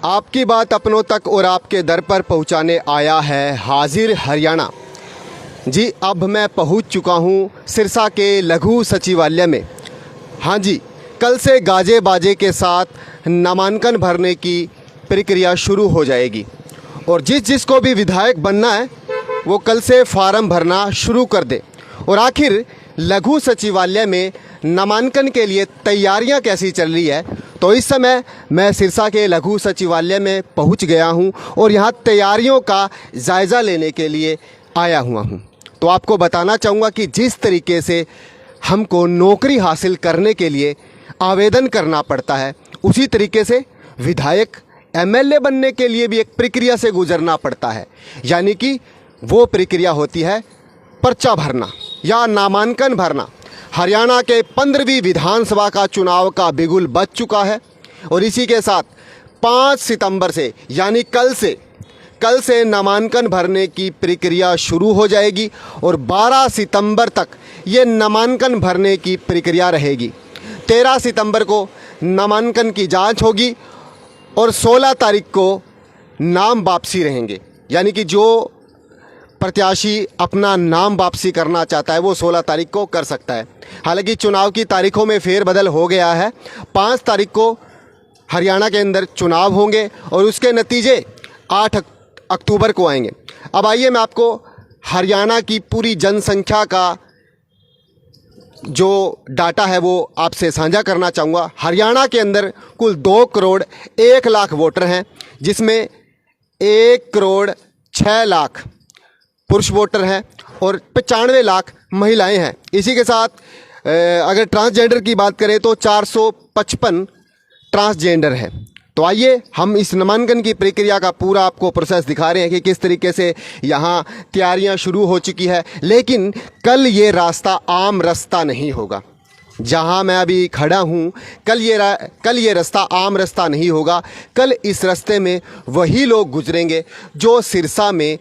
आपकी बात अपनों तक और आपके दर पर पहुंचाने आया है हाजिर हरियाणा। जी, अब मैं पहुंच चुका हूं सिरसा के लघु सचिवालय में। हाँ जी, कल से गाजे बाजे के साथ नामांकन भरने की प्रक्रिया शुरू हो जाएगी और जिसको भी विधायक बनना है वो कल से फार्म भरना शुरू कर दे। और आखिर लघु सचिवालय में नामांकन के लिए तैयारियां कैसी चल रही है, तो इस समय मैं सिरसा के लघु सचिवालय में पहुंच गया हूं और यहां तैयारियों का जायज़ा लेने के लिए आया हुआ हूं। तो आपको बताना चाहूँगा कि जिस तरीके से हमको नौकरी हासिल करने के लिए आवेदन करना पड़ता है, उसी तरीके से विधायक एमएलए बनने के लिए भी एक प्रक्रिया से गुजरना पड़ता है। यानी कि वो प्रक्रिया होती है पर्चा भरना या नामांकन भरना। हरियाणा के 15वीं विधानसभा का चुनाव का बिगुल बज चुका है और इसी के साथ 5 सितंबर से यानी कल से नामांकन भरने की प्रक्रिया शुरू हो जाएगी और 12 सितंबर तक ये नामांकन भरने की प्रक्रिया रहेगी। 13 सितंबर को नामांकन की जांच होगी और 16 तारीख को नाम वापसी रहेंगे। यानी कि जो प्रत्याशी अपना नाम वापसी करना चाहता है वो 16 तारीख को कर सकता है। हालांकि चुनाव की तारीखों में फेरबदल हो गया है। 5 तारीख को हरियाणा के अंदर चुनाव होंगे और उसके नतीजे 8 अक्टूबर को आएंगे। अब आइए मैं आपको हरियाणा की पूरी जनसंख्या का जो डाटा है वो आपसे साझा करना चाहूँगा। हरियाणा के अंदर कुल 2 करोड़ 1 लाख वोटर हैं, जिसमें 1 करोड़ 6 लाख पुरुष वोटर हैं और 95 लाख महिलाएं हैं। इसी के साथ अगर ट्रांसजेंडर की बात करें तो 455 ट्रांसजेंडर हैं। तो आइए हम इस नामांकन की प्रक्रिया का पूरा आपको प्रोसेस दिखा रहे हैं कि किस तरीके से यहाँ तैयारियाँ शुरू हो चुकी है। लेकिन कल ये रास्ता आम रास्ता नहीं होगा। जहाँ मैं अभी खड़ा हूँ, कल ये रास्ता आम रास्ता नहीं होगा। कल इस रास्ते में वही लोग गुजरेंगे जो सिरसा में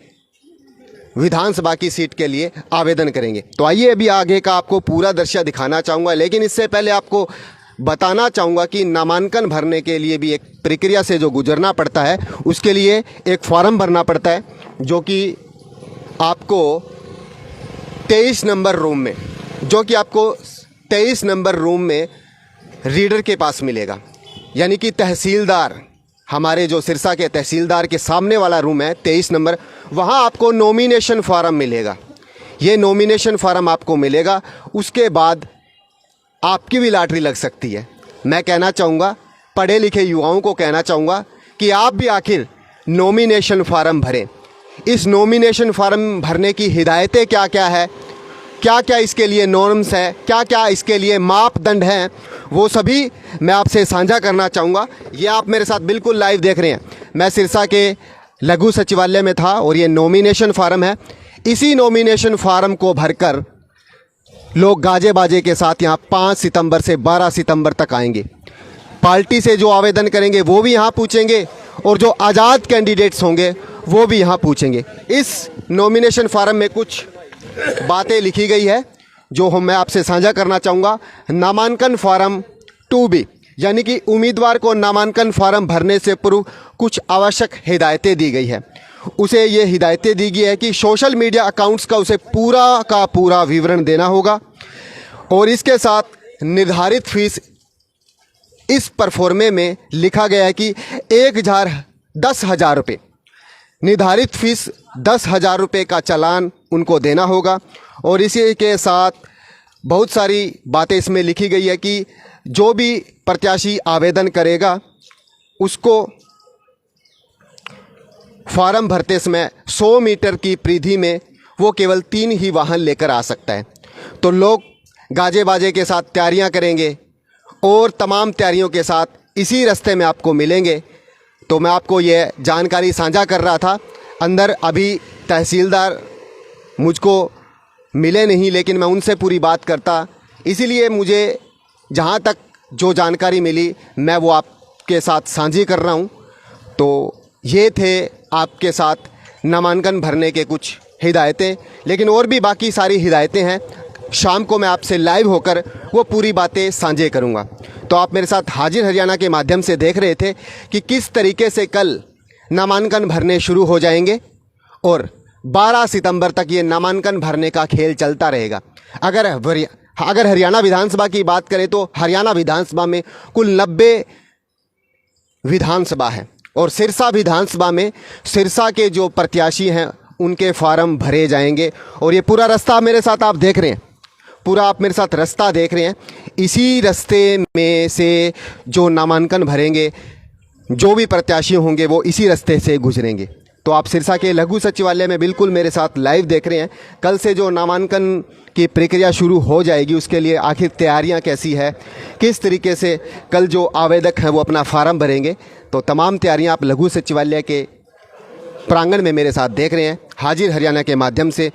विधानसभा की सीट के लिए आवेदन करेंगे। तो आइए अभी आगे का आपको पूरा दृश्य दिखाना चाहूँगा, लेकिन इससे पहले आपको बताना चाहूँगा कि नामांकन भरने के लिए भी एक प्रक्रिया से जो गुजरना पड़ता है, उसके लिए एक फॉर्म भरना पड़ता है जो कि आपको 23 नंबर रूम में रीडर के पास मिलेगा। यानी कि तहसीलदार, हमारे जो सिरसा के तहसीलदार के सामने वाला रूम है 23 नंबर, वहाँ आपको नॉमिनेशन फार्म मिलेगा। ये नॉमिनेशन फार्म आपको मिलेगा, उसके बाद आपकी भी लॉटरी लग सकती है। मैं कहना चाहूँगा, पढ़े लिखे युवाओं को कहना चाहूँगा कि आप भी आखिर नॉमिनेशन फार्म भरें। इस नॉमिनेशन फार्म भरने की हिदायतें क्या क्या है, क्या क्या इसके लिए नॉर्म्स है, क्या क्या इसके लिए मापदंड हैं, वो सभी मैं आपसे साझा करना चाहूँगा। ये आप मेरे साथ बिल्कुल लाइव देख रहे हैं। मैं सिरसा के लघु सचिवालय में था और ये नॉमिनेशन फार्म है। इसी नॉमिनेशन फार्म को भरकर लोग गाजे बाजे के साथ यहाँ 5 सितंबर से 12 सितंबर तक आएंगे। पार्टी से जो आवेदन करेंगे वो भी यहाँ पूछेंगे और जो आज़ाद कैंडिडेट्स होंगे वो भी यहाँ पूछेंगे। इस नॉमिनेशन फार्म में कुछ बातें लिखी गई है जो मैं आपसे साझा करना चाहूँगा। नामांकन फार्म 2B, यानी कि उम्मीदवार को नामांकन फार्म भरने से पूर्व कुछ आवश्यक हिदायतें दी गई है। उसे ये हिदायतें दी गई है कि सोशल मीडिया अकाउंट्स का उसे पूरा का पूरा विवरण देना होगा और इसके साथ निर्धारित फीस इस परफॉर्मे में लिखा गया है कि 10,000 रुपये निर्धारित फीस 10,000 रुपये का चालान उनको देना होगा। और इसी के साथ बहुत सारी बातें इसमें लिखी गई है कि जो भी प्रत्याशी आवेदन करेगा उसको फार्म भरते समय 100 मीटर की परिधि में वो केवल 3 ही वाहन लेकर आ सकता है। तो लोग गाजे बाजे के साथ तैयारियां करेंगे और तमाम तैयारियों के साथ इसी रास्ते में आपको मिलेंगे। तो मैं आपको ये जानकारी साझा कर रहा था। अंदर अभी तहसीलदार मुझको मिले नहीं, लेकिन मैं उनसे पूरी बात करता, इसीलिए मुझे जहाँ तक जो जानकारी मिली मैं वो आपके साथ साझी कर रहा हूँ। तो ये थे आपके साथ नामांकन भरने के कुछ हिदायतें, लेकिन और भी बाकी सारी हिदायतें हैं। शाम को मैं आपसे लाइव होकर वो पूरी बातें साझे करूंगा। तो आप मेरे साथ हाजिर हरियाणा के माध्यम से देख रहे थे कि किस तरीके से कल नामांकन भरने शुरू हो जाएंगे और 12 सितंबर तक ये नामांकन भरने का खेल चलता रहेगा। अगर हरियाणा विधानसभा की बात करें तो हरियाणा विधानसभा में कुल 90 विधानसभा है और सिरसा विधानसभा में सिरसा के जो प्रत्याशी हैं उनके फार्म भरे जाएंगे। और ये पूरा रास्ता मेरे साथ आप देख रहे हैं, पूरा आप मेरे साथ रास्ता देख रहे हैं। इसी रास्ते में से जो नामांकन भरेंगे, जो भी प्रत्याशी होंगे वो इसी रास्ते से गुजरेंगे। तो आप सिरसा के लघु सचिवालय में बिल्कुल मेरे साथ लाइव देख रहे हैं। कल से जो नामांकन की प्रक्रिया शुरू हो जाएगी उसके लिए आखिर तैयारियां कैसी है, किस तरीके से कल जो आवेदक हैं वो अपना फार्म भरेंगे, तो तमाम तैयारियां आप लघु सचिवालय के प्रांगण में मेरे साथ देख रहे हैं हाजिर हरियाणा के माध्यम से।